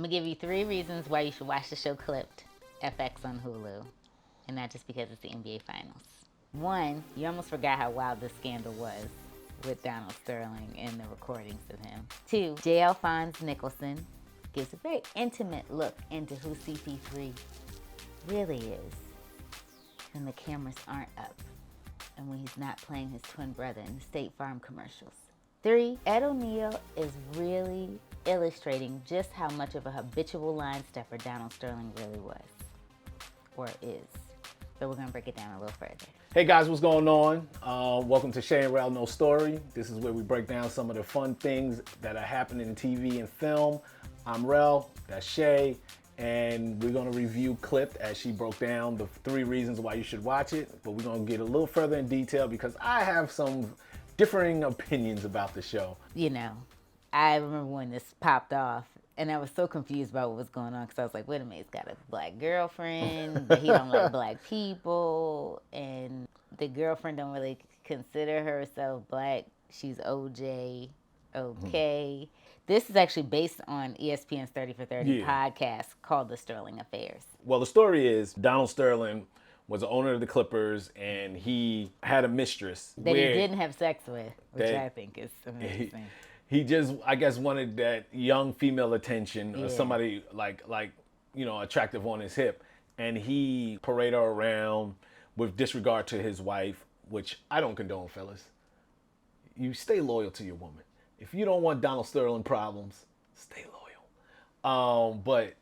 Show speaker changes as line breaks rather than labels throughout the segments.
I'm going to give you 3 reasons why you should watch the show Clipped, FX on Hulu. And not just because it's the NBA Finals. 1, you almost forgot how wild this scandal was with Donald Sterling and the recordings of him. 2, J. Alphonse Nicholson gives a very intimate look into who CP3 really is when the cameras aren't up and when he's not playing his twin brother in the State Farm commercials. 3, Ed O'Neill is really illustrating just how much of a habitual line stepper Donald Sterling really was, or is. So we're gonna break it down a little further.
Hey guys, what's going on? Welcome to Shay and Rell No Story. This is where we break down some of the fun things that are happening in TV and film. I'm Rell, that's Shay, and we're gonna review Clipped as she broke down the 3 reasons why you should watch it, but we're gonna get a little further in detail because I have some differing opinions about the show.
You know, I remember when this popped off, and I was so confused about what was going on because I was like, wait a minute, he's got a black girlfriend, but he don't like black people, and the girlfriend don't really consider herself black. She's OJ, okay. This is actually based on ESPN's 30 for 30 podcast called The Sterling Affairs.
Well, the story is Donald Sterling was the owner of the Clippers, and he had a mistress
that he didn't have sex with, which I think is amazing.
He just, I guess, wanted that young female attention, or somebody like attractive on his hip, and he paraded her around with disregard to his wife, which I don't condone, fellas. You stay loyal to your woman. If you don't want Donald Sterling problems, stay loyal. But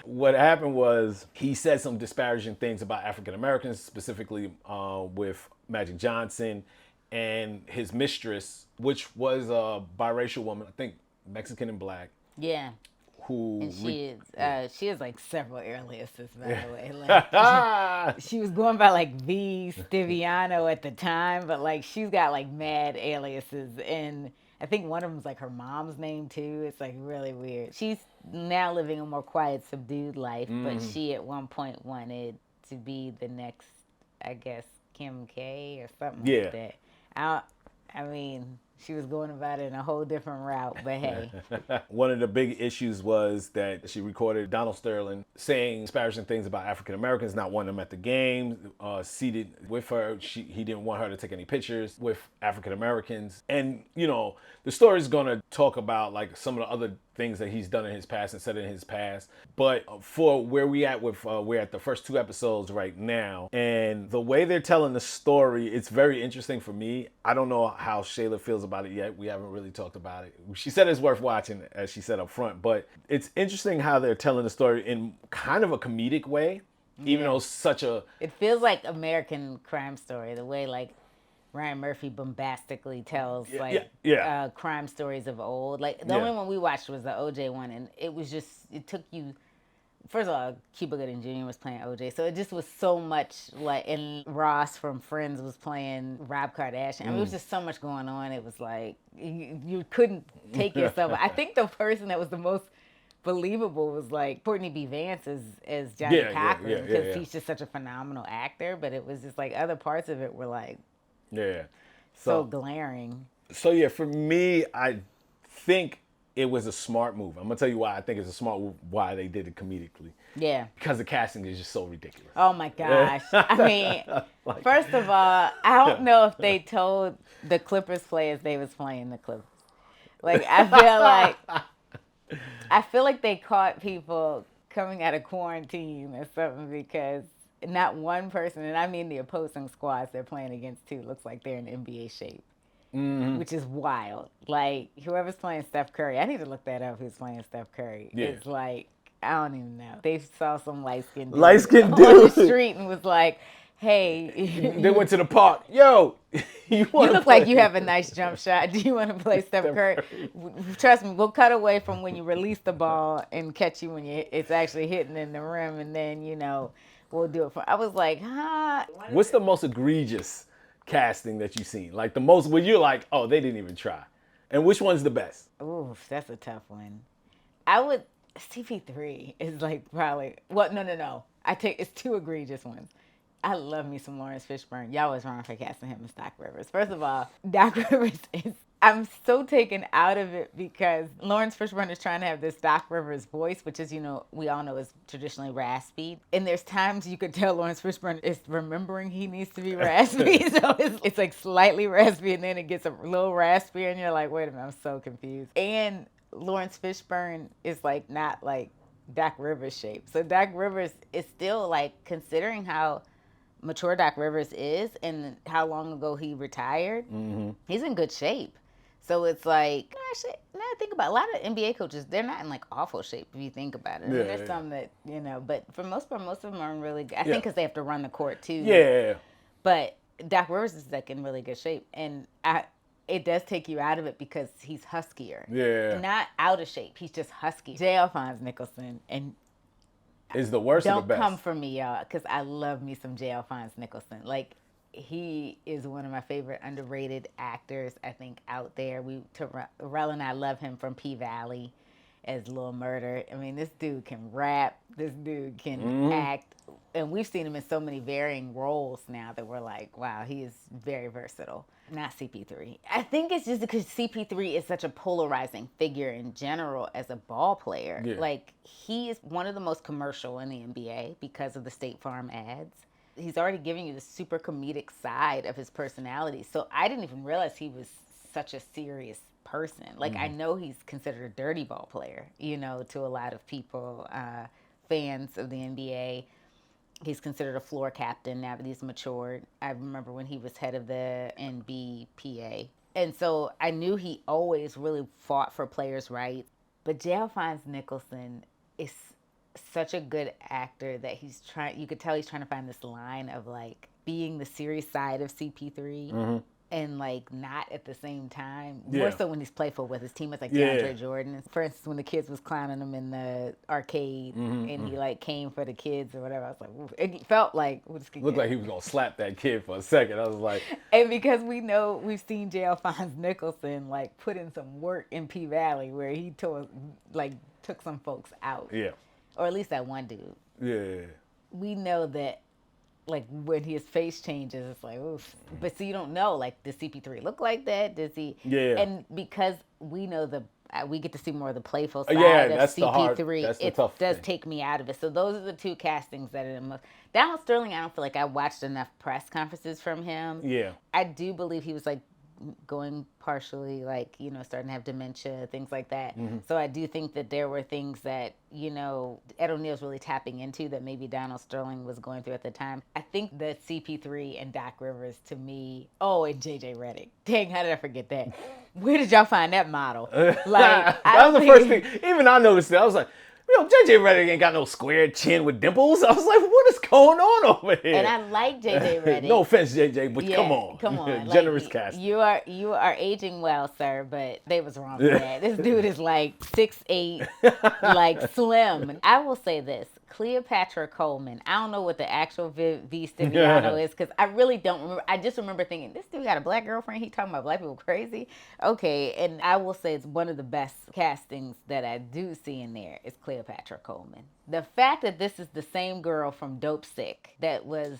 what happened was he said some disparaging things about African Americans, specifically with Magic Johnson and his mistress, which was a biracial woman, I think Mexican and black.
Yeah.
And
she has like several aliases, by the way. Like, she was going by like V Stiviano at the time, but like she's got like mad aliases, and I think one of them's like her mom's name too. It's like really weird. She's now living a more quiet, subdued life, but she at one point wanted to be the next, I guess, Kim K or something like that. I mean, she was going about it in a whole different route, but hey.
One of the big issues was that she recorded Donald Sterling saying disparaging things about African Americans, not wanting them at the game, seated with her. He didn't want her to take any pictures with African Americans. And, the story's going to talk about like some of the other things that he's done in his past and said in his past. But for where we're at the first 2 episodes right now, and the way they're telling the story, it's very interesting for me. I don't know how Shayla feels about it yet. We haven't really talked about it. She said it's worth watching, as she said up front, but it's interesting how they're telling the story in kind of a comedic way, even though it
feels like American Crime Story, the way like Ryan Murphy bombastically tells crime stories of old. Like the only one we watched was the OJ one, and it took you. First of all, Cuba Gooding Jr. was playing OJ, so it just was so much like. And Ross from Friends was playing Rob Kardashian. I mean, it was just so much going on. It was like you couldn't take yourself. I think the person that was the most believable was like Courtney B. Vance as Johnny Cochran, because he's just such a phenomenal actor. But it was just like other parts of it were like.
Yeah.
So glaring.
So for me, I think it was a smart move. I'm gonna tell you why I think it's a smart move, why they did it comedically.
Yeah.
Because the casting is just so ridiculous.
Oh my gosh. I mean, first of all, I don't know if they told the Clippers players they was playing the Clippers. Like I feel like they caught people coming out of quarantine or something, because not one person, and I mean the opposing squads they're playing against too, looks like they're in NBA shape, which is wild. Like, whoever's playing Steph Curry, I need to look that up, who's playing Steph Curry. Yeah. It's like, I don't even know. They saw some light-skinned dude on the street and was like, hey.
They went to the park. Yo,
you look like you have a nice jump shot. Do you want to play Steph Curry? Trust me, we'll cut away from when you release the ball and catch you when it's actually hitting in the rim, and then, we'll do it. I was like, huh?
What's the most egregious casting that you've seen? Like the most, where you're like, oh, they didn't even try. And which one's the best?
Ooh, that's a tough one. CP3 is like probably, no. It's 2 egregious ones. I love me some Lawrence Fishburne. Y'all was wrong for casting him as Doc Rivers. First of all, Doc Rivers is I'm so taken out of it because Lawrence Fishburne is trying to have this Doc Rivers voice, which is, we all know is traditionally raspy. And there's times you could tell Lawrence Fishburne is remembering he needs to be raspy. So it's like slightly raspy and then it gets a little raspier and you're like, wait a minute, I'm so confused. And Lawrence Fishburne is like not like Doc Rivers shape. So Doc Rivers is still like, considering how mature Doc Rivers is and how long ago he retired, he's in good shape. So it's like, actually, now I think about it, a lot of NBA coaches, they're not in like awful shape if you think about it. I mean, there's some that, but for most part, most of them are in really good. I think because they have to run the court too.
Yeah.
But Doc Rivers is like in really good shape. And it does take you out of it because he's huskier.
Yeah.
Not out of shape. He's just husky. J. Alphonse Nicholson and
is the worst or the best?
Don't come for me, y'all, because I love me some J. Alphonse Nicholson. Like, he is one of my favorite underrated actors, I think, out there. Rell and I love him from P-Valley as Lil Murder. I mean, this dude can rap. This dude can act. And we've seen him in so many varying roles now that we're like, wow, he is very versatile. Not CP3. I think it's just because CP3 is such a polarizing figure in general as a ball player.
Yeah.
Like, he is one of the most commercial in the NBA because of the State Farm ads. He's already giving you the super comedic side of his personality. So I didn't even realize he was such a serious person. Like, I know he's considered a dirty ball player, to a lot of people, fans of the NBA. He's considered a floor captain now that he's matured. I remember when he was head of the NBPA. And so I knew he always really fought for players' rights. But J. Alphonse Nicholson is such a good actor that you could tell he's trying to find this line of like being the serious side of CP3 and like not at the same time. More so when he's playful with his teammates like DeAndre Jordan. For instance, when the kids was clowning him in the arcade and he like came for the kids or whatever, I was like, ooh. It felt like
looked like he was gonna slap that kid for a second. I was like,
and because we've seen J. Alphonse Nicholson like put in some work in P-Valley where he took some folks out.
Yeah.
Or at least that one dude.
Yeah.
We know that, like, when his face changes, it's like, oof. But so you don't know, like, does CP3 look like that? Does he?
Yeah.
And because we know we get to see more of the playful side of
that's
CP3,
that's the
it
tough
does
thing.
take me out of it. So those are the two castings that are the most. Donald Sterling, I don't feel like I watched enough press conferences from him.
Yeah.
I do believe he was, like, going partially, like, starting to have dementia, things like that. So I do think that there were things that, Ed O'Neill's really tapping into that maybe Donald Sterling was going through at the time. I think that CP3 and Doc Rivers, to me, and JJ Redick. Dang, how did I forget that? Where did y'all find that model? Like,
that was the first thing. Even I noticed it. I was like, JJ Redick ain't got no square chin with dimples. I was like, what is going on over here?
And I like JJ Redick.
No offense, JJ, but come on. Generous
like,
casting.
You are aging well, sir, but they was wrong for that. This dude is like 6'8", like slim. I will say this. Cleopatra Coleman. I don't know what the actual V. Stiviano is because I really don't remember. I just remember thinking, this dude got a black girlfriend. He talking about black people crazy. Okay, and I will say it's one of the best castings that I do see in there is Cleopatra Coleman. The fact that this is the same girl from Dope Sick that was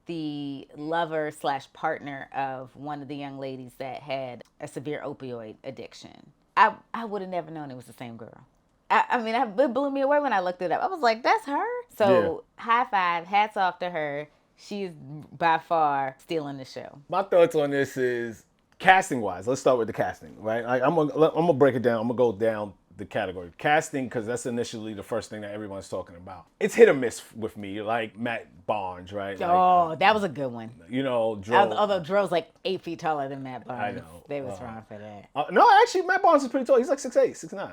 the lover / partner of one of the young ladies that had a severe opioid addiction. I would have never known it was the same girl. It blew me away when I looked it up. I was like, that's her? So, high five, hats off to her. She's by far stealing the show.
My thoughts on this is, casting-wise, let's start with the casting, right? Like, I'm gonna break it down. I'm gonna go down the category. Casting, because that's initially the first thing that everyone's talking about. It's hit or miss with me, like Matt Barnes, right?
Like, that was a good one.
Dro.
Although Dro's like 8 feet taller than Matt Barnes.
I know.
They was wrong for that.
No, actually, Matt Barnes is pretty tall. He's like 6'8", 6'9".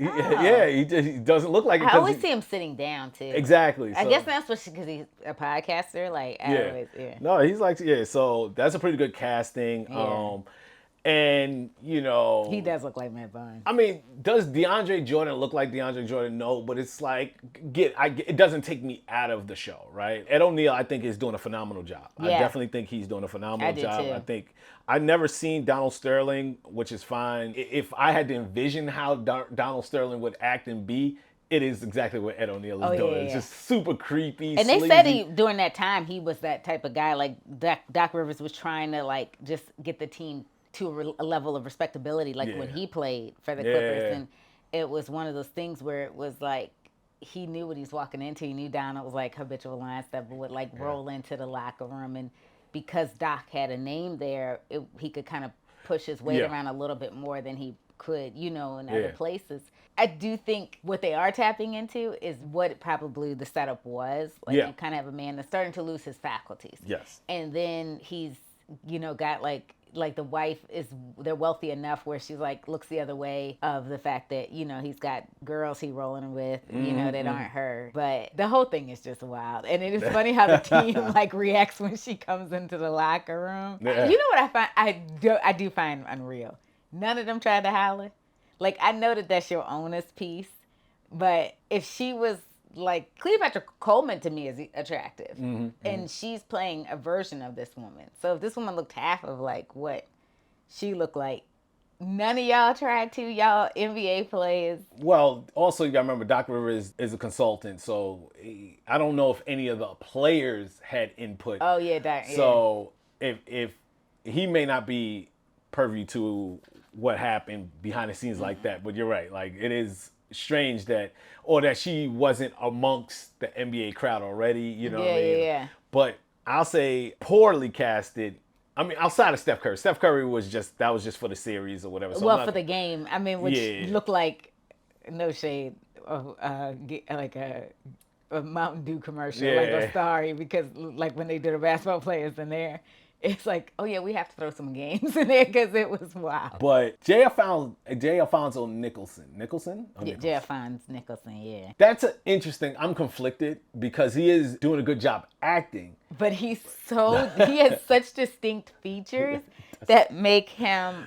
Yeah, he doesn't look like it.
I always see him sitting down too.
Exactly.
I guess that's because he's a podcaster. Like,
No, he's like, so that's a pretty good casting.
Yeah.
And,
he does look like Matt Barnes.
I mean, does DeAndre Jordan look like DeAndre Jordan? No, but it's like, it doesn't take me out of the show, right? Ed O'Neill, I think, is doing a phenomenal job.
Yeah.
I definitely think he's doing a phenomenal job.
Too.
I think I've never seen Donald Sterling, which is fine. If I had to envision how Donald Sterling would act and be, it is exactly what Ed O'Neill is doing. It's just super creepy,
and
sleazy.
they said during that time he was that type of guy. Like Doc Rivers was trying to like just get the team to a level of respectability, like when
Yeah.
he played for the
Yeah.
Clippers. And it was one of those things where it was like, he knew what he's walking into. He knew Donald was like habitual line stepper, would like roll into the locker room. And because Doc had a name there, he could kind of push his weight
Yeah.
around a little bit more than he could, in
Yeah.
other places. I do think what they are tapping into is what probably the setup was. Like,
Yeah.
you kind of have a man that's starting to lose his faculties.
Yes.
And then he's, got like the wife they're wealthy enough where she's like, looks the other way of the fact that, he's got girls he rolling with, that aren't her. But the whole thing is just wild. And it is funny how the team like reacts when she comes into the locker room.
Yeah.
You know what I find, I do find unreal? None of them tried to holler. Like, I know that that's your onus piece, but if she was like, Cleopatra Coleman to me is attractive, and she's playing a version of this woman. So if this woman looked half of like what she looked like, none of y'all tried to, y'all NBA players.
Well, also you gotta remember Doc Rivers is a consultant, so I don't know if any of the players had input.
Oh yeah, Doc.
So if he may not be privy to what happened behind the scenes like that, but you're right. Like, it is strange that she wasn't amongst the NBA crowd already. You know what I mean?
Yeah.
But I'll say poorly casted. I mean, outside of Steph Curry. Steph Curry was just for the series or whatever. So
for the game. I mean, which looked like, no shade, like a Mountain Dew commercial, like a Starry, because like when they did the basketball players in there, it's like, oh yeah, we have to throw some games in there because it was wild.
But J. Alfonso Nicholson.
J. Alfonso Nicholson, yeah.
That's interesting. I'm conflicted because he is doing a good job acting.
But he has such distinct features that make him.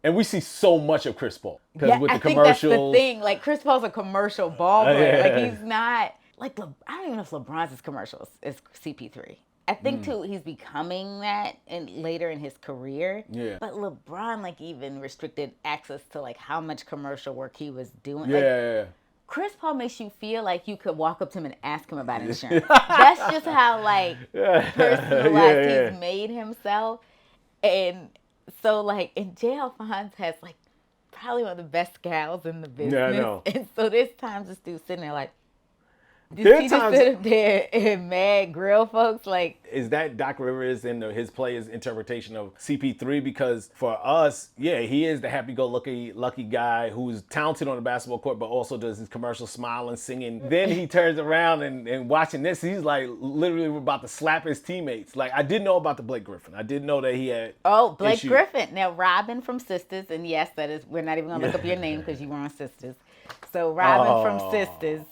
And we see so much of Chris Paul.
Yeah,
with the
I think
commercials.
that's the thing. Like, Chris Paul's a commercial ball player. Like, he's not, like, I don't even know if LeBron's commercials is CP3. I think too he's becoming that later in his career.
Yeah.
But LeBron like even restricted access to like how much commercial work he was doing.
Yeah.
Like, Chris Paul makes you feel like you could walk up to him and ask him about insurance. That's just how like personalized he's made himself. And so like, and J. Alphonse has like probably one of the best gals in the business.
Yeah, I know.
And so there's times this dude's sitting there like, did he just sit up there and mad grill folks? Like,
is that Doc Rivers and his players' interpretation of CP3? Because for us, he is the happy-go-lucky guy who's talented on the basketball court, but also does his commercial smiling, singing. Then he turns around and watching this, he's like literally about to slap his teammates. Like, I didn't know about the Blake Griffin. I didn't know that he had.
Oh, Blake Griffin. Now, Robin from Sisters, and yes, that is. We're not even gonna look up your name because you were on Sisters. So Robin from Sisters.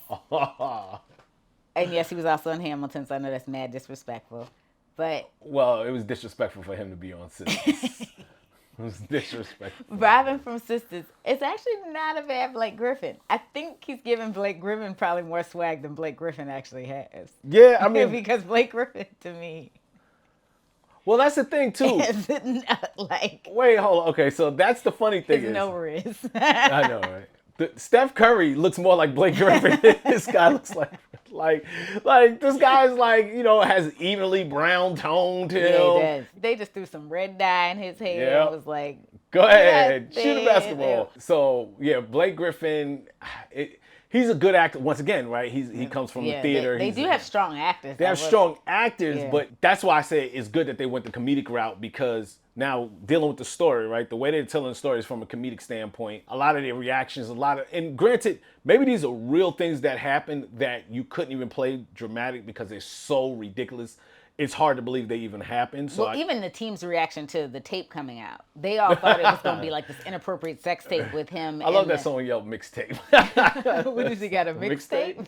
And yes, he was also in Hamilton, so I know that's mad disrespectful. But
well, it was disrespectful for him to be on Sisters. It was disrespectful.
Robin from Sisters. It's actually not a bad Blake Griffin. I think he's giving Blake Griffin probably more swag than Blake Griffin actually has.
Yeah, I mean,
because Blake Griffin to me.
Well, that's the thing too.
Like,
wait, hold on. Okay, so that's the funny thing.
There's no risk.
I know, right? Steph Curry looks more like Blake Griffin. This guy looks like this guy's like, has evenly brown tone to him.
Yeah, he does. They just threw some red dye in his hair.
Yeah.
It was like,
go ahead, shoot a basketball. So yeah, Blake Griffin, he's a good actor. Once again, right? He comes from the theater.
They do have strong actors.
They have strong actors, but that's why I say it's good that they went the comedic route, because now dealing with the story, right? The way they're telling the story is from a comedic standpoint. A lot of their reactions, and granted, maybe these are real things that happened that you couldn't even play dramatic because they're so ridiculous. It's hard to believe they even happened. So
even the team's reaction to the tape coming out, they all thought it was going to be like this inappropriate sex tape with him.
I love that someone yelled mixtape.
What does he got, a mixtape?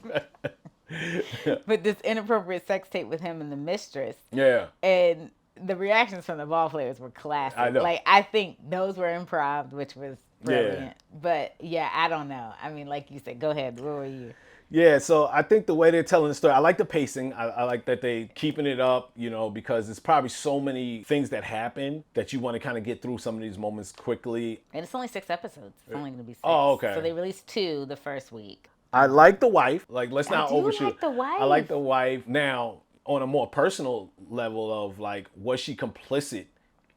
But this inappropriate sex tape with him and the mistress.
Yeah.
And the reactions from the ball players were classic.
I know.
Like, I think those were improv, which was brilliant. Yeah. But yeah, I don't know. I mean, like you said, go ahead. What were you?
Yeah, so I think the way they're telling the story, I like the pacing. I like that they keeping it up, because there's probably so many things that happen that you want to kind of get through some of these moments quickly.
And it's only 6 episodes. It's only going to be 6.
Oh, okay.
So they released 2 the first week.
I like the wife. Like, let's not overshoot.
I like the wife.
I like the wife. Now, on a more personal level of like, was she complicit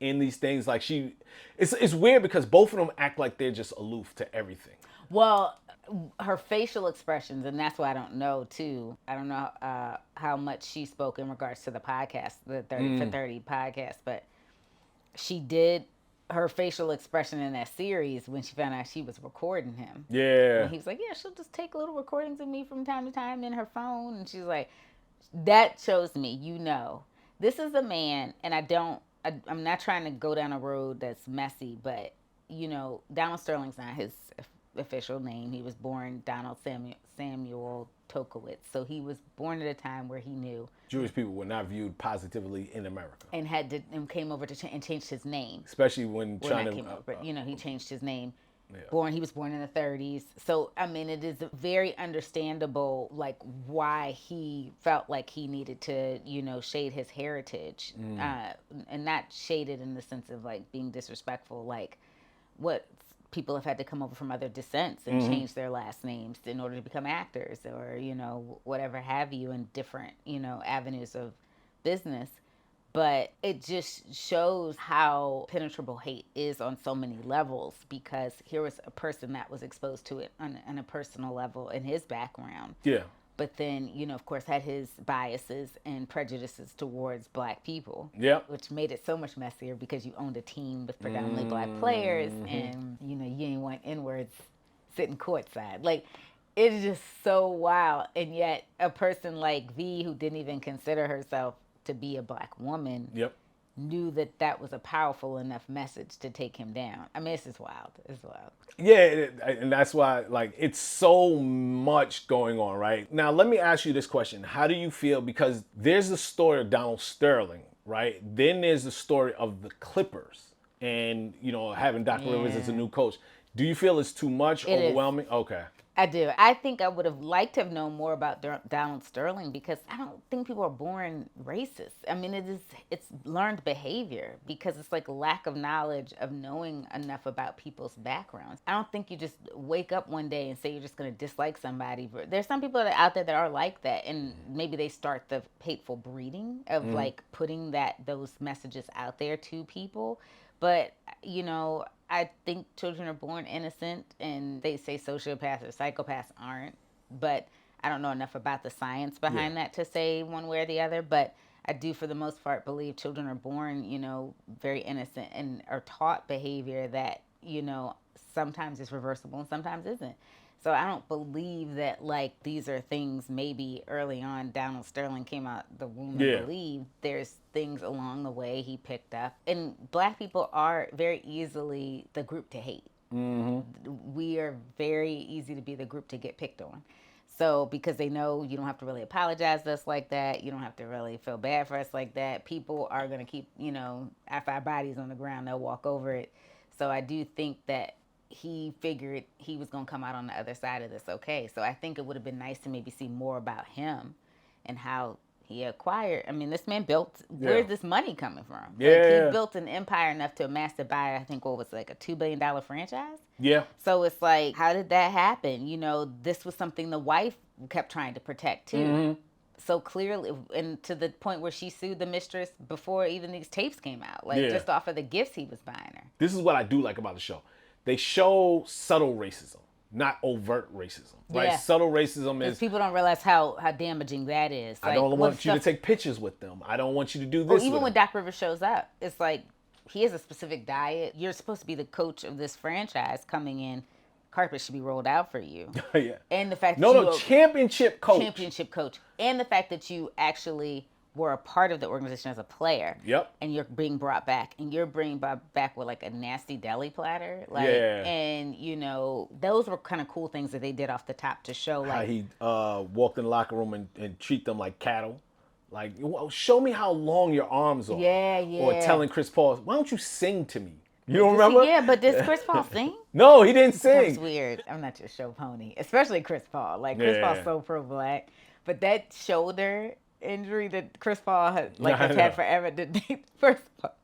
in these things. Like it's weird because both of them act like they're just aloof to everything.
Well, her facial expressions, and that's why I don't know too. I don't know how much she spoke in regards to the podcast, the 30 for 30 podcast, but she did her facial expression in that series when she found out she was recording him.
Yeah.
And he was like, yeah, she'll just take little recordings of me from time to time in her phone. And she's like, that shows me, this is a man, and I'm not trying to go down a road that's messy, but, Donald Sterling's not his official name. He was born Donald Samuel Tokowitz. So he was born at a time where he knew
Jewish people were not viewed positively in America.
And came over to and changed his name.
Especially when trying to...
he changed his name.
Yeah.
He was born in the 30s. So, I mean, it is very understandable, like, why he felt like he needed to, shade his heritage. And not shade it in the sense of, like, being disrespectful, like, what people have had to come over from other descents and change their last names in order to become actors or, whatever have you in different, avenues of business. But it just shows how penetrable hate is on so many levels, because here was a person that was exposed to it on a personal level in his background.
Yeah.
But then, of course, had his biases and prejudices towards black people.
Yeah.
Which made it so much messier because you owned a team with predominantly black players and, you didn't want N-words sitting courtside. Like, it's just so wild. And yet a person like V, who didn't even consider herself to be a black woman, knew that was a powerful enough message to take him down. I mean, it's just wild. It's wild.
Yeah, and that's why, like, it's so much going on, right? Now, let me ask you this question. How do you feel? Because there's the story of Donald Sterling, right? Then there's the story of the Clippers and, having Doc Rivers as a new coach. Do you feel it's too much, overwhelming? Okay.
I do. I think I would have liked to have known more about Donald Sterling, because I don't think people are born racist. I mean, it's learned behavior, because it's like lack of knowledge of knowing enough about people's backgrounds. I don't think you just wake up one day and say you're just going to dislike somebody. There's some people out there that are like that, and maybe they start the hateful breeding of like putting those messages out there to people. But, I think children are born innocent, and they say sociopaths or psychopaths aren't. But I don't know enough about the science behind that to say one way or the other. But I do, for the most part, believe children are born, very innocent and are taught behavior that, sometimes is reversible and sometimes isn't. So I don't believe that, like, these are things maybe early on Donald Sterling came out the womb and believed. There's things along the way he picked up. And black people are very easily the group to hate. We are very easy to be the group to get picked on. So because they know you don't have to really apologize to us like that. You don't have to really feel bad for us like that. People are going to keep, after our bodies on the ground, they'll walk over it. So I do think that he figured he was going to come out on the other side of this okay. So I think it would have been nice to maybe see more about him and how he acquired. I mean, this man built, where's this money coming from? Like, he built an empire enough to amass to buy, I think, what was like a $2 billion franchise?
Yeah.
So it's like, how did that happen? This was something the wife kept trying to protect too. So clearly, and to the point where she sued the mistress before even these tapes came out, like just off of the gifts he was buying her.
This is what I do like about the show. They show subtle racism, not overt racism. Right?
Yeah.
Subtle racism is...
People don't realize how damaging that is.
I don't want you to take pictures with them. I don't want you to do this
even
with
when
them.
Doc Rivers shows up, it's like, he has a specific diet. You're supposed to be the coach of this franchise coming in. Carpet should be rolled out for you.
Yeah.
And the fact that
championship coach.
Championship coach. And the fact that you actually were a part of the organization as a player.
Yep.
And you're being brought back. And you're being brought back with like a nasty deli platter. Like, and, those were kind of cool things that they did off the top to show. Like,
how he walked in the locker room and treat them like cattle. Like, show me how long your arms are.
Yeah, yeah.
Or telling Chris Paul, why don't you sing to me? You don't remember?
Yeah, but does Chris Paul sing?
No, he didn't sing.
That's weird. I'm not your show pony. Especially Chris Paul. Like, Chris Paul's so pro-black. But that shoulder injury that Chris Paul has had forever. First of all,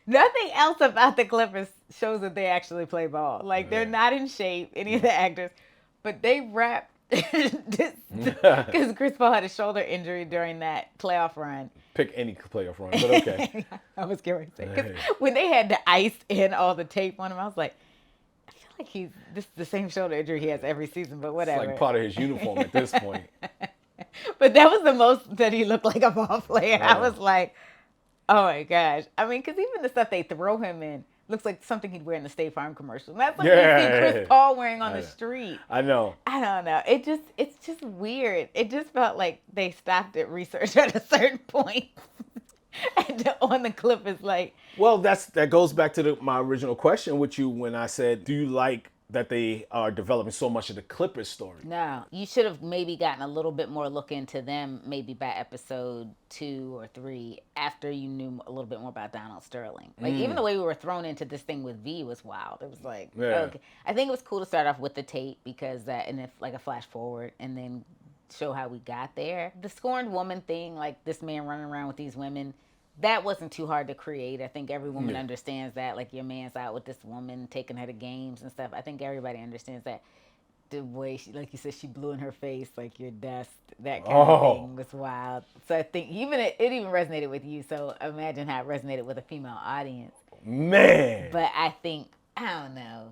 nothing else about the Clippers shows that they actually play ball. Like, they're not in shape, any of the actors. But they wrapped Because Chris Paul had a shoulder injury during that playoff run.
Pick any playoff run, but okay.
I was going to say, because when they had the ice and all the tape on him, I was like, I feel like this is the same shoulder injury he has every season, but whatever.
It's like part of his uniform at this point.
But that was the most that he looked like a ball player. I was like, oh my gosh. I mean, because even the stuff they throw him in looks like something he'd wear in the State Farm commercial. That's something you see Chris Paul wearing on the street.
I know.
I don't know. It's just weird. It just felt like they stopped at research at a certain point. And on the Clippers, like.
Well, that goes back to my original question with you when I said, do you like that they are developing so much of the Clippers story?
No, you should have maybe gotten a little bit more look into them maybe by episode 2 or 3 after you knew a little bit more about Donald Sterling. Like even the way we were thrown into this thing with V was wild. It was like, okay. I think it was cool to start off with the tape because and if like a flash forward and then show how we got there. The scorned woman thing, like this man running around with these women, that wasn't too hard to create. I think every woman understands that. Like your man's out with this woman, taking her to games and stuff. I think everybody understands that. The way she, like you said, she blew in her face, like your dust, that kind of thing was wild. So I think it even resonated with you. So imagine how it resonated with a female audience.
Man.
But I don't know.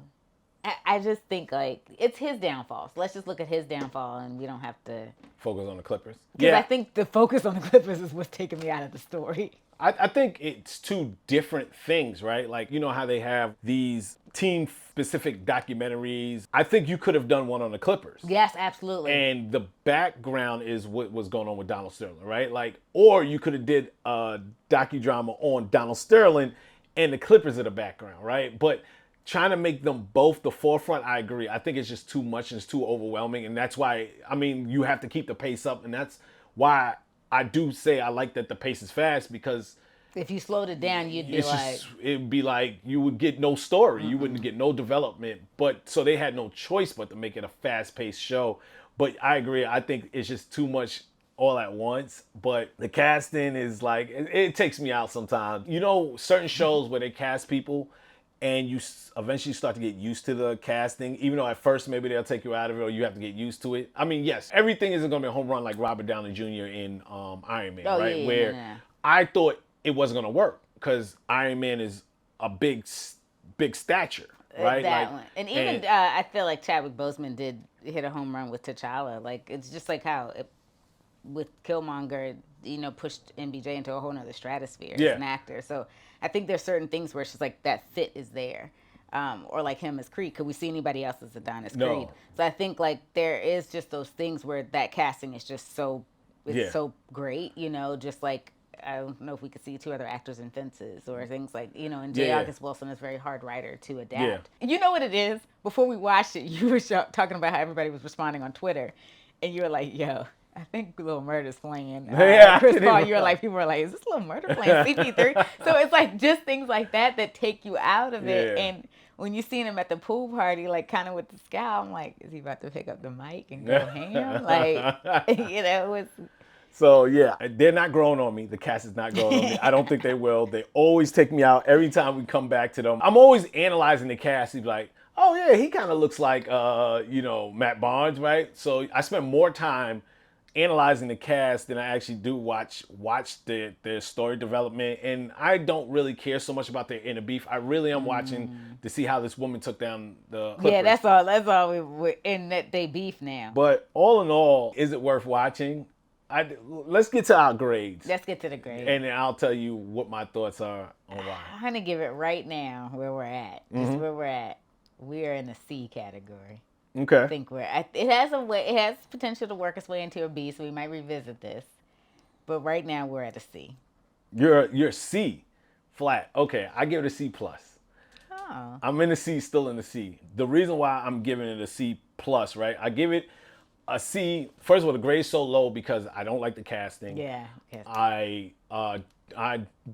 I just think like it's his downfall. So let's just look at his downfall and we don't have to
focus on the Clippers.
Because I think the focus on the Clippers is what's taking me out of the story.
I think it's two different things, right? Like, you know how they have these team-specific documentaries. I think you could have done one on the Clippers.
Yes, absolutely.
And the background is what was going on with Donald Sterling, right? Like, or you could have did a docudrama on Donald Sterling and the Clippers in the background, right? But trying to make them both the forefront, I agree. I think it's just too much and it's too overwhelming. And that's why, I mean, you have to keep the pace up. And that's why I do say I like that the pace is fast, because
if you slowed it down,
it'd be like you would get no story. You wouldn't get no development. But so they had no choice but to make it a fast-paced show. But I agree. I think it's just too much all at once. But the casting is like, it takes me out sometimes. You know, certain shows where they cast people and you eventually start to get used to the casting, even though at first maybe they'll take you out of it or you have to get used to it. I mean, yes, everything isn't going to be a home run like Robert Downey Jr. in Iron Man, right?
Yeah,
where I thought it wasn't going to work because Iron Man is a big stature, right?
That one. And even I feel like Chadwick Boseman did hit a home run with T'Challa. Like, it's just like how with Killmonger, you know, pushed MBJ into a whole nother stratosphere as an actor. So I think there's certain things where it's just like that fit is there. Or like him as Creed. Could we see anybody else as Adonis Creed? So I think like there is just those things where that casting is just so great, you know, just like I don't know if we could see 2 other actors in Fences or things like, you know, and J. August Wilson is a very hard writer to adapt. Yeah. You know what it is? Before we watched it, you were talking about how everybody was responding on Twitter, and you were like, yo, I think Lil Murder's playing Chris Paul. You were like, people were like, is this Lil Murder playing CP3? So it's like just things like that take you out of it. And when you seen him at the pool party, like kind of with the scowl, I'm like, is he about to pick up the mic and go ham? Like, you know, it was.
So, yeah, they're not growing on me. The cast is not growing on me. I don't think they will. They always take me out every time we come back to them. I'm always analyzing the cast. He's like, oh, yeah, he kind of looks like, you know, Matt Barnes, right? So I spend more time analyzing the cast than I actually do watch their story development. And I don't really care so much about their inner beef. I really am watching to see how this woman took down the Clippers.
Yeah, that's all. We're in that they beef now.
But all in all, is it worth watching? Let's get to our grades.
Let's get to the grades.
And then I'll tell you what my thoughts are on why.
I'm going to give it right now where we're at. Just where we're at. We're in the C category.
Okay.
I think it has potential to work its way into a B, so we might revisit this. But right now we're at a C.
You're C flat. Okay, I give it a C plus.
Oh.
I'm in the C, still in the C. The reason why I'm giving it a C plus, right? I give it a C. First of all, the grade's so low because I don't like the casting.
Yeah.
I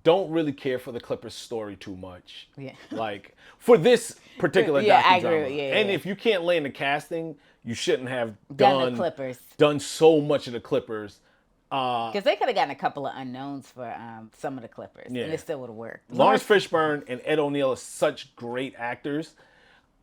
don't really care for the Clippers story too much.
Yeah.
Like for this particular docudrama.
I agree. Yeah,
and if you can't lay in the casting, you shouldn't have
done the Clippers.
Done so much of the Clippers.
Because they could have gotten a couple of unknowns for some of the Clippers, and it still would have worked.
Lawrence Fishburne and Ed O'Neill are such great actors.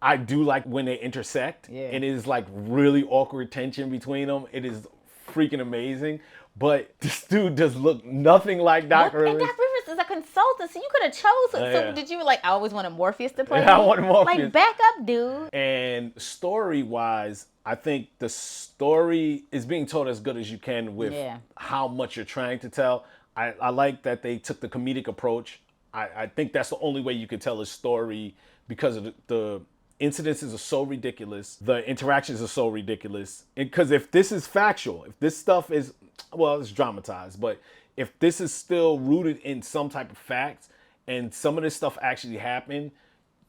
I do like when they intersect.
Yeah.
And it is like really awkward tension between them. It is freaking amazing. But this dude does look nothing like Doc
And
Rivers.
Doc Rivers is a consultant, so you could have chosen.
Yeah.
So did you like? I always wanted Morpheus to play.
Yeah, I
me?
wanted Morpheus.
Like back up, dude.
And story-wise, I think the story is being told as good as you can with how much you're trying to tell. I like that they took the comedic approach. I think that's the only way you could tell a story because of the incidences are so ridiculous. The interactions are so ridiculous. Because if this is factual, if this stuff is, well, it's dramatized, but if this is still rooted in some type of facts and some of this stuff actually happened,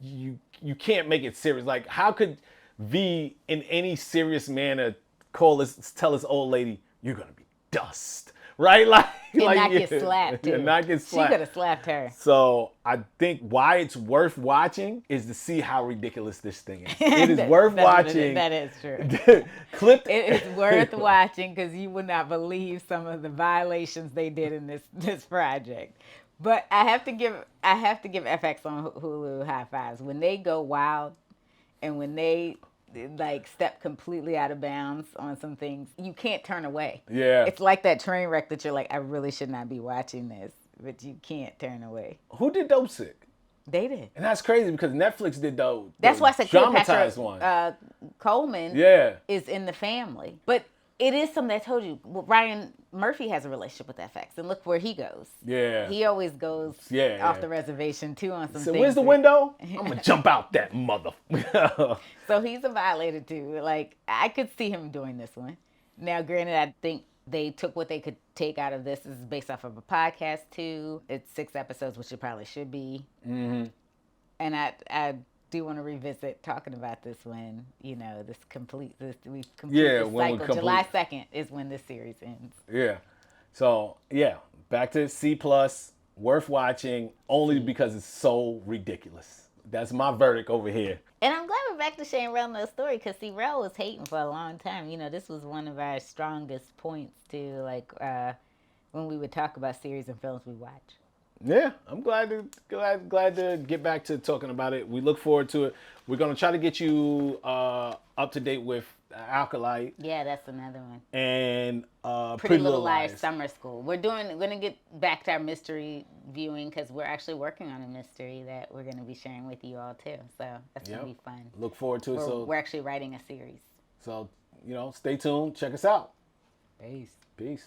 you can't make it serious. Like, how could V in any serious manner tell this old lady, you're gonna be dust, right? Like,
And
like
not get slapped too.
And not get slapped.
She could have slapped her.
So I think why it's worth watching is to see how ridiculous this thing is. It is worth watching.
That is true.
Clip.
It is worth watching because you would not believe some of the violations they did in this project. But I have to give FX on Hulu high fives when they go wild, and when they like step completely out of bounds on some things. You can't turn away.
Yeah.
It's like that train wreck that you're like, I really should not be watching this, but you can't turn away.
Who did Dope Sick?
They did.
And that's crazy because Netflix did the
That's why I said
dramatized
Cleopatra
one.
Coleman is in the family. But it is something I told you. Well, Ryan Murphy has a relationship with FX, and look where he goes.
Yeah.
He always goes off the reservation, too, on some things.
Where's the window? I'm going to jump out that mother.
So he's a violator, too. Like, I could see him doing this one. Now, granted, I think they took what they could take out of this. This is based off of a podcast, too. It's 6 episodes, which it probably should be. Mm-hmm. And I do want to revisit talking about this when, we've completed this cycle. July 2nd is when this series ends.
Yeah. So, back to C+, worth watching only because it's so ridiculous. That's my verdict over here.
And I'm glad we're back to Shay and Rell No Story because, see, Rell was hating for a long time. This was one of our strongest points to, when we would talk about series and films we watch.
Yeah, I'm glad to get back to talking about it. We look forward to it. We're gonna try to get you up to date with Alkalite.
Yeah, that's another one.
And
Pretty Little Liars Summer School. We're gonna get back to our mystery viewing because we're actually working on a mystery that we're gonna be sharing with you all too. So that's gonna be fun.
Look forward to it.
We're actually writing a series.
So stay tuned. Check us out.
Peace.
Peace.